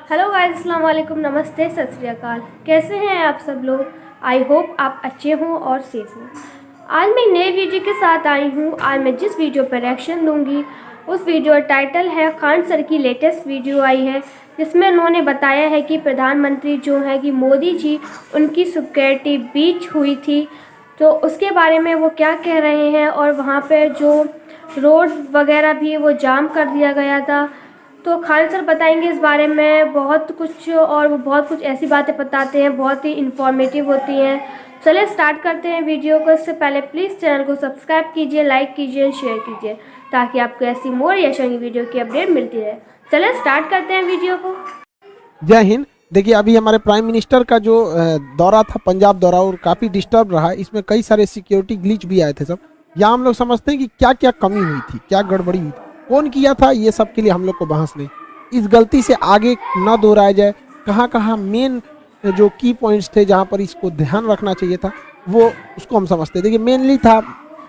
Hello guys, अस्सलाम वालेकुम, नमस्ते, सत श्री अकाल। कैसे हैं आप सब लोग? आई होप आप अच्छे हों और सेफ हों। आज मैं नए वीडियो के साथ आई हूँ। आज मैं जिस वीडियो पर रिएक्शन दूंगी उस वीडियो का टाइटल है खान सर की लेटेस्ट वीडियो आई है, जिसमें उन्होंने बताया है कि प्रधानमंत्री जो है कि मोदी जी, उनकी सिक्योरिटी ब्रीच हुई थी, तो उसके बारे में वो क्या कह रहे हैं। और वहाँ पर जो रोड वगैरह भी वो जाम कर दिया गया था। तो खान सर बताएंगे इस बारे में बहुत कुछ, और वो बहुत कुछ ऐसी बातें बताते हैं, बहुत ही इंफॉर्मेटिव होती हैं। चलिए स्टार्ट करते हैं वीडियो को। इससे पहले प्लीज़ चैनल को सब्सक्राइब कीजिए, लाइक कीजिए, शेयर कीजिए, ताकि आपको ऐसी मोर रिएक्शन की वीडियो की अपडेट मिलती रहे। चलिए स्टार्ट करते हैं वीडियो को। जय हिंद। देखिए, अभी हमारे प्राइम मिनिस्टर का जो दौरा था, पंजाब दौरा, और काफ़ी डिस्टर्ब रहा। इसमें कई सारे सिक्योरिटी ग्लिच भी आए थे सब। यहाँ हम लोग समझते हैं कि क्या क्या कमी हुई थी, क्या गड़बड़ी हुई थी, कौन किया था, ये सब के लिए हम लोग को बहस नहीं। इस गलती से आगे न दोहराया जाए। कहाँ कहाँ मेन जो की पॉइंट्स थे जहाँ पर इसको ध्यान रखना चाहिए था, वो उसको हम समझते हैं। देखिए, मेनली था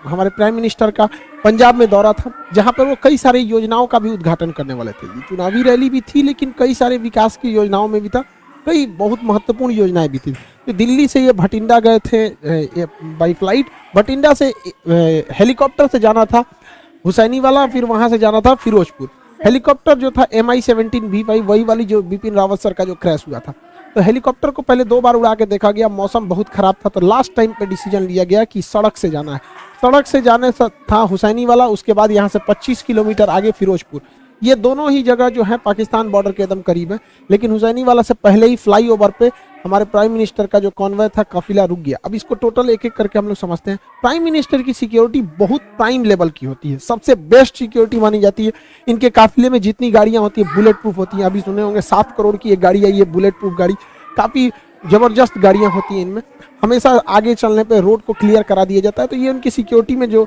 हमारे प्राइम मिनिस्टर का पंजाब में दौरा था, जहाँ पर वो कई सारी योजनाओं का भी उद्घाटन करने वाले थे। ये चुनावी रैली भी थी, लेकिन कई सारे विकास की योजनाओं में भी था, कई बहुत महत्वपूर्ण योजनाएं भी थी। तो दिल्ली से ये भटिंडा गए थे बाई फ्लाइट। भटिंडा से हेलीकॉप्टर से जाना था हुसैनी वाला, फिर वहाँ से जाना था फिरोजपुर। हेलीकॉप्टर जो था MI-17 V5, वही वाली जो बिपिन रावत सर का जो क्रैश हुआ था। तो हेलीकॉप्टर को पहले 2 बार उड़ा के देखा गया, मौसम बहुत खराब था, तो लास्ट टाइम पे डिसीजन लिया गया कि सड़क से जाना है। सड़क से जाने से था हुसैनी वाला, उसके बाद यहाँ से 25 किलोमीटर आगे फिरोजपुर। ये दोनों ही जगह जो है पाकिस्तान बॉर्डर के एकदम करीब है, लेकिन हुसैनी वाला से पहले ही फ्लाईओवर पे हमारे प्राइम मिनिस्टर का जो कॉन्वॉय था, काफिला रुक गया। अब इसको टोटल एक एक करके हम लोग समझते हैं। प्राइम मिनिस्टर की सिक्योरिटी बहुत प्राइम लेवल की होती है, सबसे बेस्ट सिक्योरिटी मानी जाती है। इनके काफिले में जितनी गाड़ियां होती है बुलेट प्रूफ होती हैं। अभी सुने होंगे 7 करोड़ की एक गाड़ी आई है, बुलेट प्रूफ गाड़ी। काफ़ी ज़बरदस्त गाड़ियाँ होती हैं इनमें। हमेशा आगे चलने पे रोड को क्लियर करा दिया जाता है। तो ये उनकी सिक्योरिटी में जो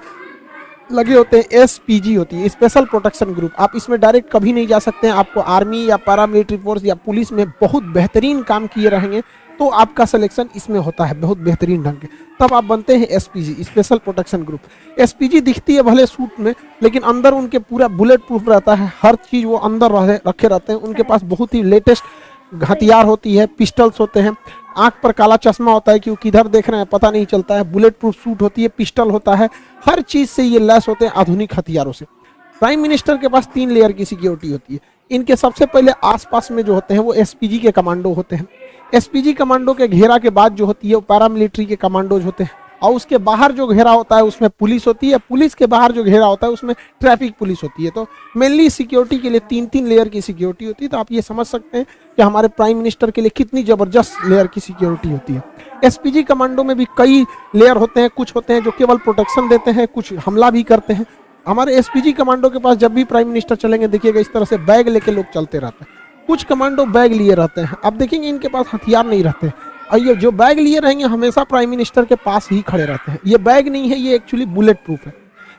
लगे होते हैं SPG होती है, स्पेशल प्रोटेक्शन ग्रुप। आप इसमें डायरेक्ट कभी नहीं जा सकते हैं। आपको आर्मी या पैरामिलिट्री फोर्स या पुलिस में बहुत बेहतरीन काम किए रहेंगे तो आपका सिलेक्शन इसमें होता है बहुत बेहतरीन ढंग के, तब आप बनते हैं SPG, special protection group. SPG दिखती है भले सूट में, लेकिन अंदर उनके पूरा बुलेट प्रूफ रहता है। हर चीज़ वो अंदर रखे रहते हैं। उनके पास बहुत ही लेटेस्ट हथियार होती है, पिस्टल्स होते हैं। आंख पर काला चश्मा होता है कि वो किधर देख रहे हैं पता नहीं चलता है। बुलेट प्रूफ सूट होती है, पिस्टल होता है, हर चीज़ से ये लैस होते हैं आधुनिक हथियारों से। प्राइम मिनिस्टर के पास 3 लेयर की सिक्योरिटी होती है। इनके सबसे पहले आसपास में जो होते हैं वो SPG के कमांडो होते हैं। SPG कमांडो के घेरा के बाद जो होती है वो पैरामिलिट्री के कमांडोज होते हैं, और उसके बाहर जो घेरा होता है उसमें पुलिस होती है। पुलिस के बाहर जो घेरा होता है उसमें ट्रैफिक पुलिस होती है। तो मेनली सिक्योरिटी के लिए 3-3 लेयर की सिक्योरिटी होती है। तो आप ये समझ सकते हैं कि हमारे प्राइम मिनिस्टर के लिए कितनी ज़बरदस्त लेयर की सिक्योरिटी होती है। SPG कमांडो में भी कई लेयर होते हैं। कुछ होते हैं जो केवल प्रोटेक्शन देते हैं, कुछ हमला भी करते हैं। हमारे SPG कमांडो के पास जब भी प्राइम मिनिस्टर चलेंगे, देखिएगा इस तरह से बैग लेके लोग चलते रहते हैं। कुछ कमांडो बैग लिए रहते हैं। अब देखेंगे इनके पास हथियार नहीं रहते, और ये जो बैग लिए रहेंगे हमेशा प्राइम मिनिस्टर के पास ही खड़े रहते हैं। ये बैग नहीं है, ये एक्चुअली बुलेट प्रूफ है।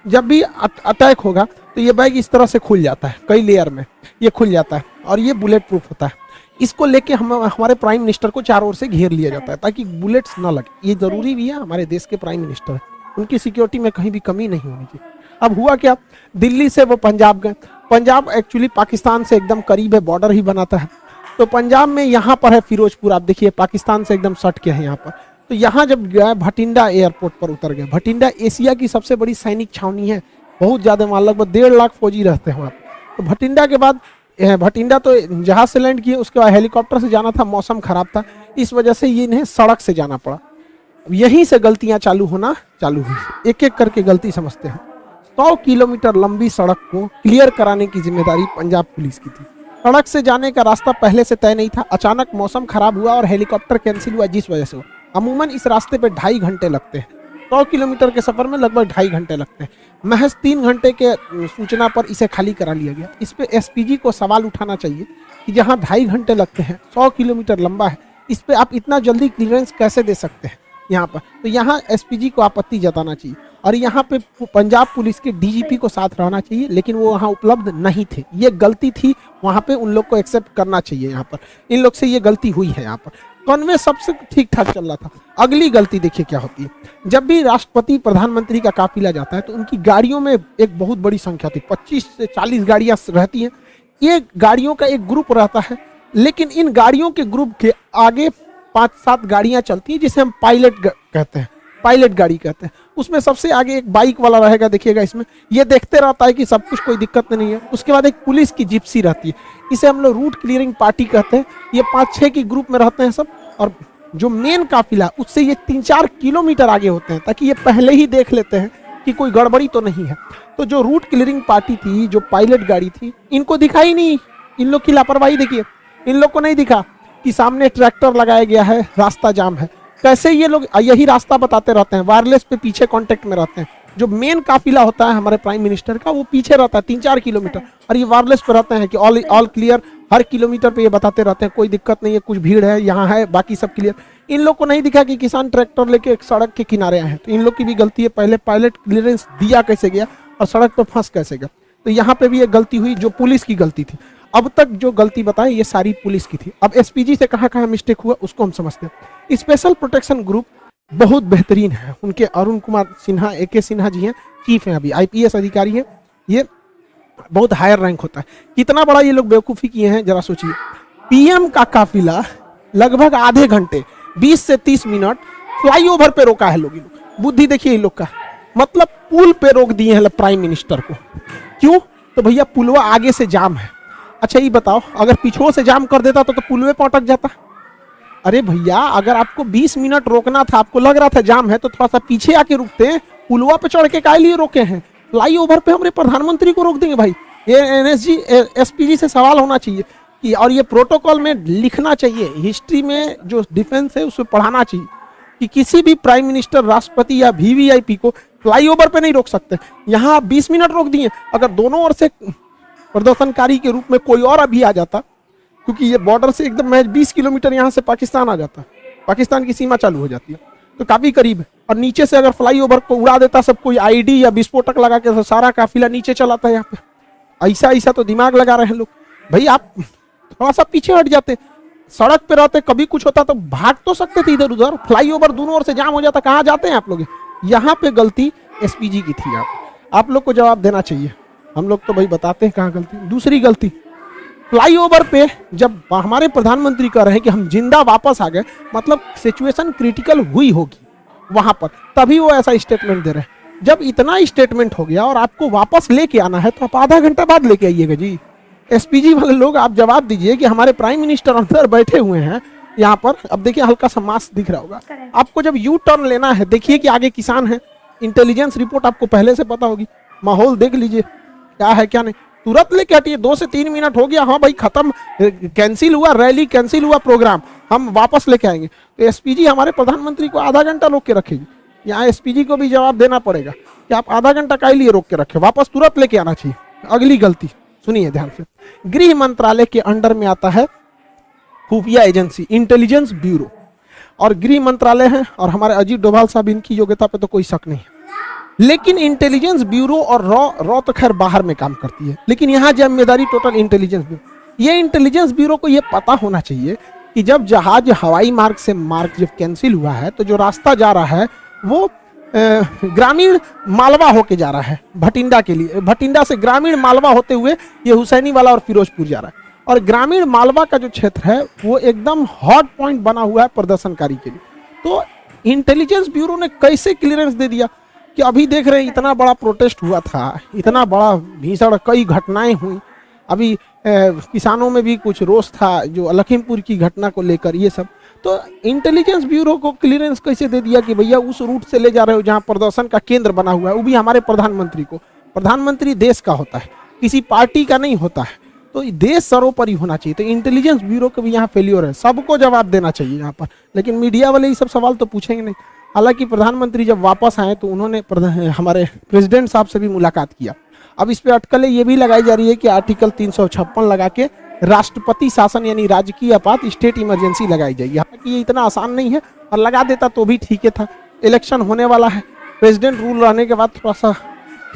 जब भी अटैक होगा तो ये बैग इस तरह से खुल जाता है, कई लेयर में ये खुल जाता है, और ये बुलेट प्रूफ होता है। इसको लेके हमारे प्राइम मिनिस्टर को चारों ओर से घेर लिया जाता है ताकि बुलेट्स ना लगे। ये जरूरी भी है, हमारे देश के प्राइम मिनिस्टर है, उनकी सिक्योरिटी में कहीं भी कमी नहीं होनी चाहिए। अब हुआ क्या, दिल्ली से वो पंजाब गए। पंजाब एक्चुअली पाकिस्तान से एकदम करीब है, बॉर्डर ही बनाता है। तो पंजाब में यहाँ पर है फिरोजपुर, आप देखिए पाकिस्तान से एकदम सट के है यहाँ पर। तो यहाँ जब गए भटिंडा एयरपोर्ट पर उतर गए। भटिंडा एशिया की सबसे बड़ी सैनिक छावनी है, बहुत ज़्यादा, मान लगभग 1.5 लाख फौजी रहते हैं वहाँ पर। तो भटिंडा के बाद भटिंडा तो जहाज से लैंड किए, उसके बाद हेलीकॉप्टर से जाना था, मौसम खराब था, इस वजह से ये इन्हें सड़क से जाना पड़ा। यहीं से गलतियाँ चालू हुई। एक एक करके गलती समझते हैं। 100 किलोमीटर लंबी सड़क को क्लियर कराने की जिम्मेदारी पंजाब पुलिस की थी। सड़क से जाने का रास्ता पहले से तय नहीं था। अचानक मौसम खराब हुआ और हेलीकॉप्टर कैंसिल हुआ, जिस वजह से हुआ। अमूमन इस रास्ते पे 2.5 घंटे लगते हैं। 100 किलोमीटर के सफर में लगभग 2.5 घंटे लगते हैं। महज 3 घंटे के सूचना पर इसे खाली करा लिया गया। इस पे SPG को सवाल उठाना चाहिए कि जहाँ 2.5 घंटे लगते हैं, 100 किलोमीटर लंबा है, इस पे आप इतना जल्दी क्लियरेंस कैसे दे सकते हैं यहाँ पर। तो यहाँ SPG को आपत्ति जताना चाहिए, और यहाँ पे पंजाब पुलिस के DGP को साथ रहना चाहिए, लेकिन वो वहाँ उपलब्ध नहीं थे। ये गलती थी, वहाँ पे उन लोग को एक्सेप्ट करना चाहिए। यहाँ पर इन लोग से ये गलती हुई है। यहाँ पर कॉन्वे सबसे ठीक ठाक चल रहा था। अगली गलती देखिए क्या होती है। जब भी राष्ट्रपति प्रधानमंत्री का काफिला जाता है तो उनकी गाड़ियों में एक बहुत बड़ी संख्या थी, 25 से 40 गाड़ियाँ रहती हैं। ये गाड़ियों का एक ग्रुप रहता है लेकिन इन गाड़ियों के ग्रुप के आगे 5-7 गाड़ियां चलती हैं जिसे हम कहते हैं, पायलट गाड़ी कहते हैं। उसमें सबसे आगे एक बाइक वाला रहेगा, देखिएगा इसमें, ये देखते रहता है कि सब कुछ कोई दिक्कत नहीं है। उसके बाद एक पुलिस की जिप्सी रहती है, इसे हम लोग रूट क्लियरिंग पार्टी कहते हैं। ये 5-6 की ग्रुप में रहते हैं सब, और जो मेन काफिला उससे ये 3-4 किलोमीटर आगे होते हैं, ताकि ये पहले ही देख लेते हैं कि कोई गड़बड़ी तो नहीं है। तो जो रूट क्लियरिंग पार्टी थी, जो पायलट गाड़ी थी, इनको दिखा ही नहीं, इन लोग की लापरवाही देखिए, इन लोग को नहीं दिखा कि सामने ट्रैक्टर लगाया गया है, रास्ता जाम है। कैसे ये लोग यही रास्ता बताते रहते हैं, वायरलेस पे पीछे कांटेक्ट में रहते हैं। जो मेन काफिला होता है हमारे प्राइम मिनिस्टर का, वो पीछे रहता है 3-4 किलोमीटर, और ये वायरलेस पे रहते हैं कि ऑल क्लियर, हर किलोमीटर पे ये बताते रहते हैं कोई दिक्कत नहीं है, कुछ भीड़ है, यहाँ है, बाकी सब क्लियर। इन लोग को नहीं दिखा कि किसान ट्रैक्टर लेके एक सड़क के किनारे आए हैं, तो इन लोग की भी गलती है। पहले पायलट क्लियरेंस दिया कैसे गया और सड़क पर फंस कैसे गया, तो यहाँ पे भी एक गलती हुई जो पुलिस की गलती थी। अब तक जो गलती बताएं ये सारी पुलिस की थी। अब एसपीजी से कहाँ मिस्टेक हुआ उसको हम समझते हैं। स्पेशल प्रोटेक्शन ग्रुप बहुत बेहतरीन है, उनके अरुण कुमार सिन्हा, AK सिन्हा जी हैं, चीफ हैं, अभी IPS अधिकारी हैं। ये बहुत हायर रैंक होता है। कितना बड़ा ये लोग बेवकूफ़ी किए हैं जरा सोचिए। PM का काफिला लगभग आधे घंटे 20 से 30 मिनट फ्लाईओवर पे रोका है लोग। बुद्धि देखिए इन लोग का, मतलब पुल पे रोक दिए हैं प्राइम मिनिस्टर को। क्यों? तो भैया पुलवा आगे से जाम है। अच्छा ये बताओ, अगर पीछे से जाम कर देता तो पुलवे पे अटक जाता। अरे भैया, अगर आपको 20 मिनट रोकना था, आपको लग रहा था जाम है, तो थोड़ा सा पीछे आके रुकते हैं। पुलवा पे चढ़ के काहे लिए रोके हैं? फ्लाईओवर पे हमारे प्रधानमंत्री को रोक देंगे भाई? ये NSG SPG से सवाल होना चाहिए कि, और ये प्रोटोकॉल में लिखना चाहिए, हिस्ट्री में जो डिफेंस है उसमें पढ़ाना चाहिए कि किसी भी प्राइम मिनिस्टर, राष्ट्रपति या VVIP को फ्लाईओवर पे नहीं रोक सकते। यहाँ आप 20 मिनट रोक दिए। अगर दोनों ओर से प्रदर्शनकारी के रूप में कोई और अभी आ जाता, क्योंकि ये बॉर्डर से एकदम 20 किलोमीटर यहाँ से पाकिस्तान आ जाता, पाकिस्तान की सीमा चालू हो जाती है, तो काफी करीब है। और नीचे से अगर फ्लाईओवर को उड़ा देता सब कोई ID या विस्फोटक लगा के, तो सारा काफिला नीचे चलाता है यहाँ पे। ऐसा तो दिमाग लगा रहे हैं लोग। भाई आप थोड़ा सा पीछे हट जाते, सड़क पे रहते, कभी कुछ होता तो भाग तो सकते थे इधर उधर। फ्लाईओवर दोनों ओर से जाम हो जाता, कहाँ जाते हैं आप लोग? यहाँ पे गलती SPG की थी। आप लोग को जवाब देना चाहिए। हम लोग तो भाई बताते हैं कहाँ गलती। दूसरी गलती, फ्लाईओवर पे जब हमारे प्रधानमंत्री कह रहे हैं कि हम जिंदा वापस आ गए, मतलब सिचुएशन क्रिटिकल हुई होगी वहां पर, तभी वो ऐसा स्टेटमेंट दे रहे हैं। जब इतना स्टेटमेंट हो गया और आपको वापस लेके आना है, तो आप आधा घंटा बाद लेके आइएगा जी। SPG वाले लोग आप जवाब दीजिए कि हमारे प्राइम मिनिस्टर अंदर बैठे हुए हैं यहाँ पर। अब देखिए हल्का सा मास्क दिख रहा होगा आपको। जब यू टर्न लेना है, देखिए कि आगे किसान है, इंटेलिजेंस रिपोर्ट आपको पहले से पता होगी, माहौल देख लीजिए क्या है क्या नहीं, तुरंत लेके हटिए। 2 से 3 मिनट हो गया, हाँ भाई खत्म, कैंसिल हुआ, रैली कैंसिल हुआ, प्रोग्राम हम वापस लेके आएंगे। तो SPG हमारे प्रधानमंत्री को आधा घंटा रोक के रखेगी। यहाँ SPG को भी जवाब देना पड़ेगा कि आप आधा घंटा काहे लिए रोक के रखे, वापस तुरंत लेके आना चाहिए। अगली गलती सुनिए ध्यान से, गृह मंत्रालय के अंडर में आता है खुफिया एजेंसी, इंटेलिजेंस ब्यूरो, और गृह मंत्रालय है, और हमारे अजीत डोभाल साहब, इनकी योग्यता पे तो कोई शक नहीं है। लेकिन इंटेलिजेंस ब्यूरो और रॉ तो खैर बाहर में काम करती है, लेकिन यहाँ जिम्मेदारी टोटल इंटेलिजेंस ब्यूरो। ये इंटेलिजेंस ब्यूरो को ये पता होना चाहिए कि जब जहाज हवाई मार्ग से मार्ग जब कैंसिल हुआ है, तो जो रास्ता जा रहा है वो ग्रामीण मालवा होके जा रहा है भटिंडा के लिए, भटिंडा से ग्रामीण मालवा होते हुए ये हुसैनी वाला और फिरोजपुर जा रहा है। और ग्रामीण मालवा का जो क्षेत्र है वो एकदम हॉट पॉइंट बना हुआ है प्रदर्शनकारी के लिए। तो इंटेलिजेंस ब्यूरो ने कैसे क्लियरेंस दे दिया कि अभी देख रहे हैं इतना बड़ा प्रोटेस्ट हुआ था, इतना बड़ा भीषण कई घटनाएं हुई, अभी किसानों में भी कुछ रोष था जो लखीमपुर की घटना को लेकर, ये सब। तो इंटेलिजेंस ब्यूरो को क्लियरेंस कैसे दे दिया कि भैया उस रूट से ले जा रहे हो जहां प्रदर्शन का केंद्र बना हुआ है, वो भी हमारे प्रधानमंत्री को। प्रधानमंत्री देश का होता है, किसी पार्टी का नहीं होता है, तो देश सर्वोपरि होना चाहिए। तो इंटेलिजेंस ब्यूरो का भी यहाँ फेल्योर है, सबको जवाब देना चाहिए यहाँ पर। लेकिन मीडिया वाले ये सब सवाल तो पूछेंगे नहीं। हालांकि प्रधानमंत्री जब वापस आए तो उन्होंने हमारे प्रेसिडेंट साहब से भी मुलाकात किया। अब इस पे अटकलें ये भी लगाई जा रही है कि आर्टिकल 356 लगा के राष्ट्रपति शासन यानी राजकीय आपात, स्टेट इमरजेंसी लगाई जाएगी। हालांकि ये इतना आसान नहीं है, और लगा देता तो भी ठीक है था। इलेक्शन होने वाला है, प्रेसिडेंट रूल रहने के बाद थोड़ा सा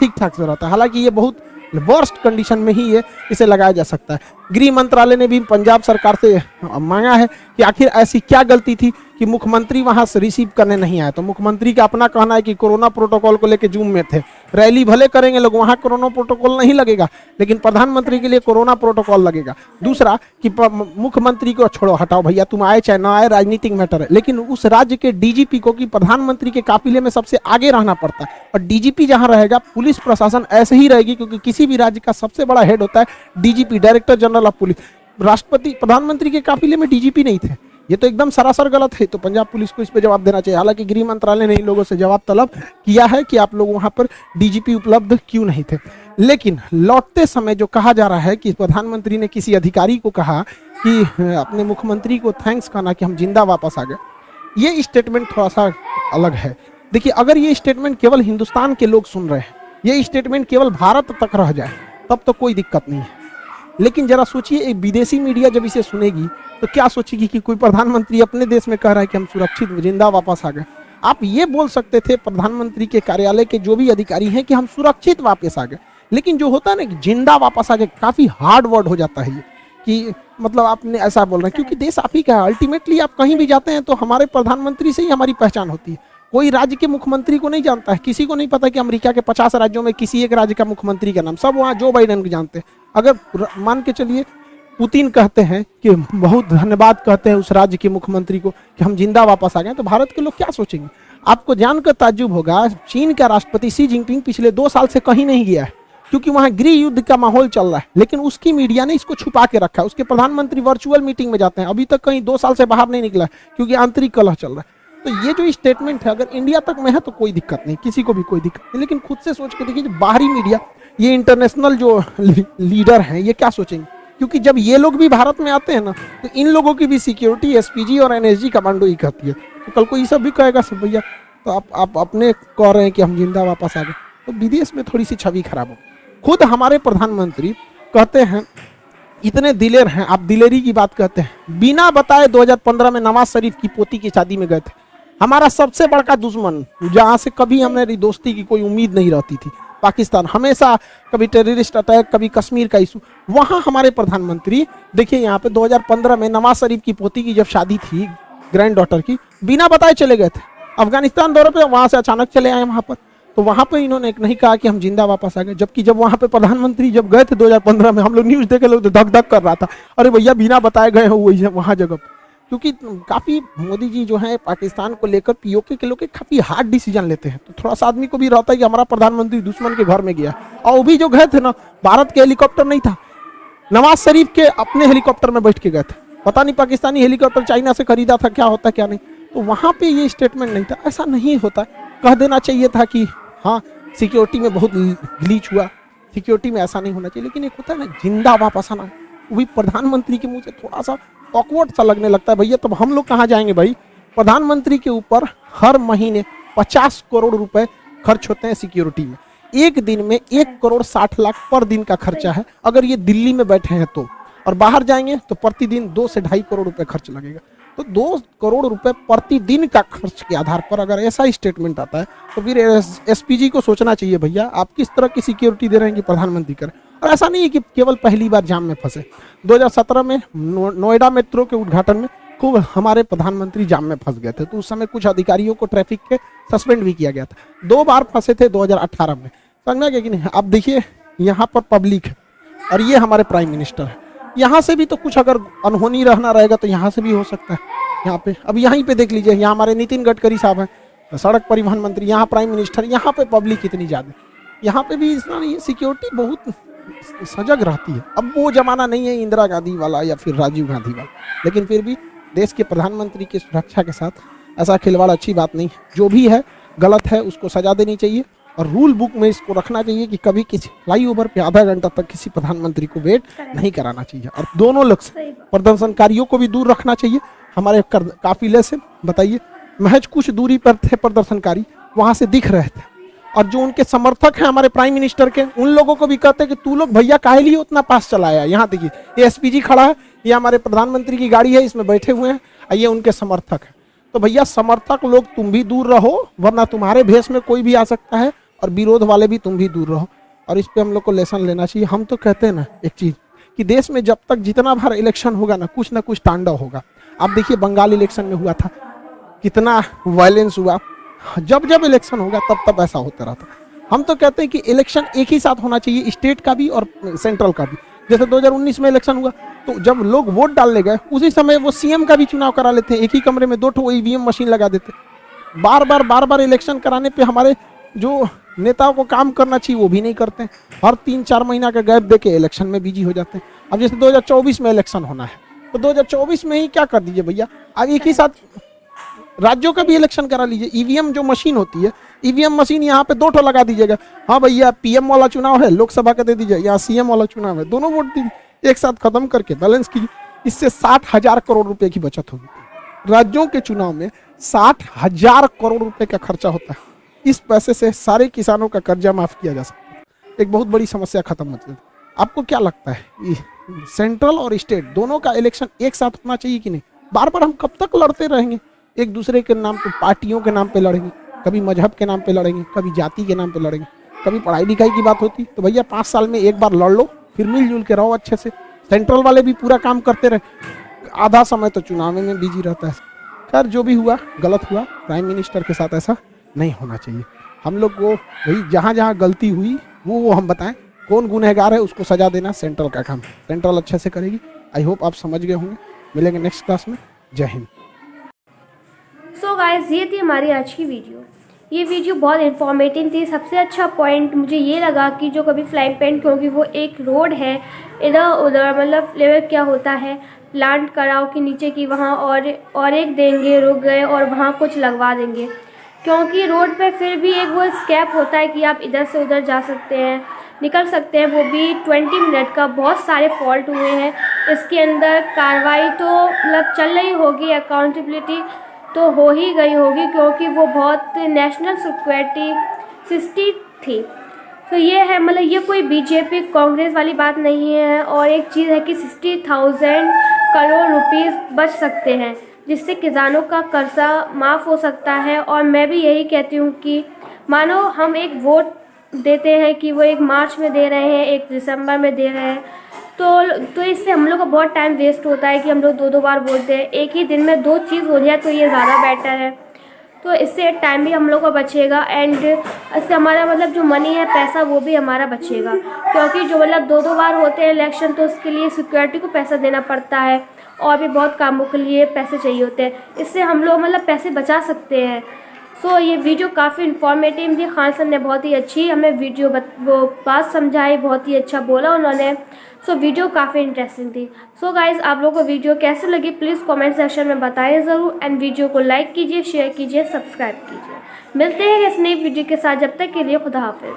ठीक ठाक से रहता है। हालांकि ये बहुत वर्स्ट कंडीशन में ही इसे लगाया जा सकता है। गृह मंत्रालय ने भी पंजाब सरकार से मांगा है कि आखिर ऐसी क्या गलती थी कि मुख्यमंत्री वहां से रिसीव करने नहीं आए, तो मुख्यमंत्री का अपना कहना है कि कोरोना प्रोटोकॉल को लेकर जूम में थे, रैली भले करेंगे लोग, वहां कोरोना प्रोटोकॉल नहीं लगेगा, लेकिन प्रधानमंत्री के लिए कोरोना प्रोटोकॉल लगेगा। दूसरा कि मुख्यमंत्री को छोड़ो, हटाओ भैया, तुम आए चाहे ना आए, राजनीतिक मैटर है, लेकिन उस राज्य के डीजीपी को कि प्रधानमंत्री के काफिले में सबसे आगे रहना पड़ता है, और डीजीपी जहां रहेगा पुलिस प्रशासन ऐसे ही रहेगी, क्योंकि किसी भी राज्य का सबसे बड़ा हेड होता है DGP, director general of police. राष्ट्रपति प्रधानमंत्री के काफिले में डीजीपी नहीं थे, ये तो एकदम सरासर गलत है। तो पंजाब पुलिस को इस पे जवाब देना चाहिए। हालांकि गृह मंत्रालय ने इन लोगों से जवाब तलब किया है कि आप लोग वहां पर डीजीपी उपलब्ध क्यों नहीं थे। लेकिन लौटते समय जो कहा जा रहा है कि प्रधानमंत्री ने किसी अधिकारी को कहा कि अपने मुख्यमंत्री को थैंक्स कहना कि हम जिंदा वापस आ गए, ये स्टेटमेंट थोड़ा सा अलग है। देखिए, अगर ये स्टेटमेंट केवल हिंदुस्तान के लोग सुन रहे हैं, ये स्टेटमेंट केवल भारत तक रह जाए, तब तो कोई दिक्कत नहीं है। लेकिन जरा सोचिए, एक विदेशी मीडिया जब इसे सुनेगी तो क्या सोचेगी कि कोई प्रधानमंत्री अपने देश में कह रहा है कि हम सुरक्षित जिंदा वापस आ गए। आप ये बोल सकते थे प्रधानमंत्री के कार्यालय के जो भी अधिकारी हैं कि हम सुरक्षित वापस आ गए, लेकिन जो होता है ना कि जिंदा वापस आ गए, काफी हार्ड वर्ड हो जाता है ये, कि मतलब आपने ऐसा बोल रहे हैं, क्योंकि देश आप ही का है। अल्टीमेटली आप कहीं भी जाते हैं तो हमारे प्रधानमंत्री से ही हमारी पहचान होती है। कोई राज्य के मुख्यमंत्री को नहीं जानता है, किसी को नहीं पता कि अमेरिका के 50 राज्यों में किसी एक राज्य का मुख्यमंत्री का नाम, सब वहाँ जो बाइडेन को जानते हैं। अगर मान के चलिए पुतिन कहते हैं कि बहुत धन्यवाद कहते हैं उस राज्य के मुख्यमंत्री को कि हम जिंदा वापस आ गए, तो भारत के लोग क्या सोचेंगे? आपको जानकर ताज्जुब होगा, चीन का राष्ट्रपति शी जिनपिंग पिछले 2 साल से कहीं नहीं गया है, क्योंकि वहां गृह युद्ध का माहौल चल रहा है, लेकिन उसकी मीडिया ने इसको छुपा के रखा है। उसके प्रधानमंत्री वर्चुअल मीटिंग में जाते हैं, अभी तक कहीं 2 साल से बाहर नहीं निकला, क्योंकि आंतरिक कलह चल रहा है। तो ये जो स्टेटमेंट है, अगर इंडिया तक में है तो कोई दिक्कत नहीं, किसी को भी कोई दिक्कत नहीं, लेकिन खुद से सोच के देखिए, जो बाहरी मीडिया, ये इंटरनेशनल जो लीडर हैं, ये क्या सोचेंगे? क्योंकि जब ये लोग भी भारत में आते हैं ना, तो इन लोगों की भी सिक्योरिटी एसपीजी और एनएसजी कमांडो ही कहती है। तो कल को ये सब भी कहेगा सब भैया, तो आप अपने कह रहे हैं कि हम जिंदा वापस आ गए, तो विदेश में थोड़ी सी छवि खराब हो। खुद हमारे प्रधानमंत्री कहते हैं, इतने दिलेर हैं, आप दिलेरी की बात कहते हैं, बिना बताए 2015 में नवाज शरीफ की पोती की शादी में गए थे। हमारा सबसे बड़ा दुश्मन, जहां से कभी हमारी दोस्ती की कोई उम्मीद नहीं रहती थी, पाकिस्तान, हमेशा कभी टेररिस्ट अटैक, कभी कश्मीर का इशू, वहां हमारे प्रधानमंत्री देखिए यहाँ पे 2015 में नवाज शरीफ की पोती की जब शादी थी, ग्रैंड डॉटर की, बिना बताए चले गए थे अफगानिस्तान दौरे पे, वहां से अचानक चले आए वहां पर। तो वहां पे इन्होंने नहीं कहा कि हम जिंदा वापस आ गए, जबकि जब वहां पे प्रधानमंत्री जब गए थे 2015 में, हम लोग न्यूज देखे, लोग धक धक कर रहा था, अरे भैया बिना बताए गए हो वहां जगह। क्योंकि काफी मोदी जी जो है पाकिस्तान को लेकर पीओके के लोग काफी हार्ड डिसीजन लेते हैं, तो थोड़ा सा आदमी को भी रहता है कि हमारा प्रधानमंत्री दुश्मन के घर में गया। और वो भी जो गए थे ना, भारत के हेलीकॉप्टर नहीं था, नवाज शरीफ के अपने हेलीकॉप्टर में बैठ के गए थे। पता नहीं पाकिस्तानी हेलीकॉप्टर चाइना से खरीदा था, क्या होता क्या नहीं। तो वहां पे ये स्टेटमेंट नहीं था, ऐसा नहीं होता। कह देना चाहिए था कि हाँ सिक्योरिटी में बहुत ग्लीच हुआ, सिक्योरिटी में ऐसा नहीं होना चाहिए। लेकिन एक होता है ना जिंदा वापस आना, वो भी प्रधानमंत्री के मुंह से थोड़ा सा ऑकवर्ड सा लगने लगता है। भैया तब हम लोग कहाँ जाएंगे भाई? प्रधानमंत्री के ऊपर हर महीने 50 करोड़ रुपए खर्च होते हैं सिक्योरिटी में। एक दिन में 1 करोड़ 60 लाख पर दिन का खर्चा है, अगर ये दिल्ली में बैठे हैं तो। और बाहर जाएंगे तो प्रतिदिन 2 से 2.5 करोड़ रुपए खर्च लगेगा। तो 2 करोड़ रुपए प्रतिदिन का खर्च के आधार पर अगर ऐसा स्टेटमेंट आता है, तो फिर एसपीजी को सोचना चाहिए भैया आप किस तरह की सिक्योरिटी दे रहे हैं कि प्रधानमंत्री करें। और ऐसा नहीं है कि केवल पहली बार जाम में फंसे। 2017 में नोएडा मेट्रो के उद्घाटन में खूब हमारे प्रधानमंत्री जाम में फंस गए थे, तो उस समय कुछ अधिकारियों को ट्रैफिक के सस्पेंड भी किया गया था। 2 बार फंसे थे 2018 में, समझना क्या कि नहीं। अब देखिए यहाँ पर पब्लिक है और ये हमारे प्राइम मिनिस्टर है, यहाँ से भी तो कुछ अगर अनहोनी रहना रहेगा तो यहाँ से भी हो सकता है। यहाँ पे अब यहीं पे देख लीजिए, यहाँ हमारे नितिन गडकरी साहब हैं, सड़क परिवहन मंत्री, यहाँ प्राइम मिनिस्टर, यहाँ पे पब्लिक इतनी ज़्यादा, यहाँ पे भी इतना नहीं है, सिक्योरिटी बहुत सजग रहती है। अब वो जमाना नहीं है इंदिरा गांधी वाला या फिर राजीव गांधी वाला, लेकिन फिर भी देश के प्रधानमंत्री की सुरक्षा के साथ ऐसा खिलवाड़ अच्छी बात नहीं है। जो भी है गलत है उसको सजा देनी चाहिए और रूल बुक में इसको रखना चाहिए कि कभी किसी फ्लाईओवर पे आधा घंटा तक किसी प्रधानमंत्री को वेट नहीं कराना चाहिए। और दोनों लोग से प्रदर्शनकारियों को भी दूर रखना चाहिए। हमारे काफिले से बताइए, महज कुछ दूरी पर थे प्रदर्शनकारी, वहां से दिख रहे थे, और जो उनके समर्थक हैं हमारे प्राइम मिनिस्टर के, उन लोगों को भी कहते हैं कि तू लोग भैया काहे लिए उतना पास चलाया। यहाँ देखिए ये एसपीजी खड़ा है, ये हमारे प्रधानमंत्री की गाड़ी है, इसमें बैठे हुए हैं, ये उनके समर्थक हैं। तो भैया समर्थक लोग तुम भी दूर रहो, वरना तुम्हारे भेष में कोई भी आ सकता है, और विरोध वाले भी तुम भी दूर रहो। और इस पे हम लोग को लेसन लेना चाहिए। हम तो कहते हैं ना एक चीज कि देश में जब तक जितना बार इलेक्शन होगा ना कुछ तांडव होगा। आप देखिए बंगाल इलेक्शन में हुआ था, कितना वायलेंस हुआ। जब जब इलेक्शन होगा तब तब ऐसा होता रहता है। हम तो कहते हैं कि इलेक्शन एक ही साथ होना चाहिए, स्टेट का भी और सेंट्रल का भी। जैसे 2019 में इलेक्शन हुआ तो जब लोग वोट डालने गए उसी समय वो सीएम का भी चुनाव करा लेते हैं, एक ही कमरे में 2 ईवीएम मशीन लगा देते। बार बार इलेक्शन कराने पे हमारे जो नेताओं को काम करना चाहिए वो भी नहीं करते हैं। हर 3-4 महीना का गैप देके इलेक्शन में बिजी हो जाते हैं। अब जैसे 2024 में इलेक्शन होना है तो 2024 में ही क्या कर दीजिए भैया, अब एक ही साथ राज्यों का भी इलेक्शन करा लीजिए। ईवीएम जो मशीन होती है, ईवीएम मशीन यहाँ पे 2 लगा दीजिएगा। हाँ भैया, पीएम वाला चुनाव है, लोकसभा का दे दीजिए, यहाँ सीएम वाला चुनाव है, दोनों वोट दीजिए, एक साथ खत्म करके बैलेंस कीजिए। इससे 60,000 करोड़ रुपए की बचत होगी। राज्यों के चुनाव में 60,000 करोड़ रुपए का खर्चा होता है। इस पैसे से सारे किसानों का कर्जा माफ किया जा सकता है, एक बहुत बड़ी समस्या खत्म होती है। आपको क्या लगता है, सेंट्रल और स्टेट दोनों का इलेक्शन एक साथ होना चाहिए कि नहीं? बार बार हम कब तक लड़ते रहेंगे? एक दूसरे के नाम पे, पार्टियों के नाम पे लड़ेंगे, कभी मजहब के नाम पे लड़ेंगे, कभी जाति के नाम पे लड़ेंगे, कभी पढ़ाई लिखाई की बात होती तो भैया 5 साल में एक बार लड़ लो, फिर मिलजुल के रहो अच्छे से। सेंट्रल वाले भी पूरा काम करते रहे, आधा समय तो चुनाव में बिजी रहता है। खैर, जो भी हुआ गलत हुआ। प्राइम मिनिस्टर के साथ ऐसा नहीं होना चाहिए। हम लोग को वही जहाँ जहाँ गलती हुई वो हम बताएं, कौन गुनहगार है उसको सजा देना सेंट्रल का काम है। सेंट्रल अच्छे से करेगी। आई होप आप समझ गए होंगे। मिलेंगे नेक्स्ट क्लास में। जय हिंद। सो गाइस, ये थी हमारी आज की वीडियो। ये वीडियो बहुत इन्फॉर्मेटिव थी। सबसे अच्छा पॉइंट मुझे ये लगा कि जो कभी फ्लाइंग पेंट, क्योंकि वो एक रोड है इधर उधर, मतलब लेवल क्या होता है, प्लांट कराओ कि नीचे की वहाँ और एक देंगे, रुक गए और वहाँ कुछ लगवा देंगे, क्योंकि रोड पे फिर भी एक वो स्कैप होता है कि आप इधर से उधर जा सकते हैं, निकल सकते हैं, वो भी 20 मिनट का। बहुत सारे फॉल्ट हुए हैं इसके अंदर। कार्रवाई तो मतलब चल रही होगी, अकाउंटेबिलिटी तो हो ही गई होगी, क्योंकि वो बहुत नेशनल सिक्योरिटी सिस्टी थी। तो ये है, मतलब ये कोई बीजेपी कांग्रेस वाली बात नहीं है। और एक चीज़ है कि 60,000 करोड़ रुपीस बच सकते हैं, जिससे किसानों का कर्जा माफ़ हो सकता है। और मैं भी यही कहती हूँ कि मानो हम एक वोट देते हैं कि वो एक मार्च में दे रहे हैं, एक दिसंबर में दे रहे हैं, तो इससे हम लोग का बहुत टाइम वेस्ट होता है कि हम लोग 2-2 बार वोट दें। एक ही दिन में 2 चीज़ हो जाए तो ये ज़्यादा बेटर है। तो इससे टाइम भी हम लोग का बचेगा एंड इससे हमारा मतलब जो मनी है, पैसा, वो भी हमारा बचेगा। क्योंकि जो मतलब 2-2 बार होते हैं इलेक्शन, तो उसके लिए सिक्योरिटी को पैसा देना पड़ता है और भी बहुत कामों के लिए पैसे चाहिए होते हैं। इससे हम लोग मतलब पैसे बचा सकते हैं। सो ये वीडियो काफ़ी इन्फॉर्मेटिव थी। खान सर ने बहुत ही अच्छी हमें वीडियो वो बात समझाई, बहुत ही अच्छा बोला उन्होंने। सो वीडियो काफ़ी इंटरेस्टिंग थी। सो गाइज़, आप लोगों को वीडियो कैसे लगी प्लीज़ कमेंट सेक्शन में बताइए ज़रूर। एंड वीडियो को लाइक कीजिए, शेयर कीजिए, सब्सक्राइब कीजिए। मिलते हैं इस नई वीडियो के साथ। जब तक के लिए खुदा हाफिज़।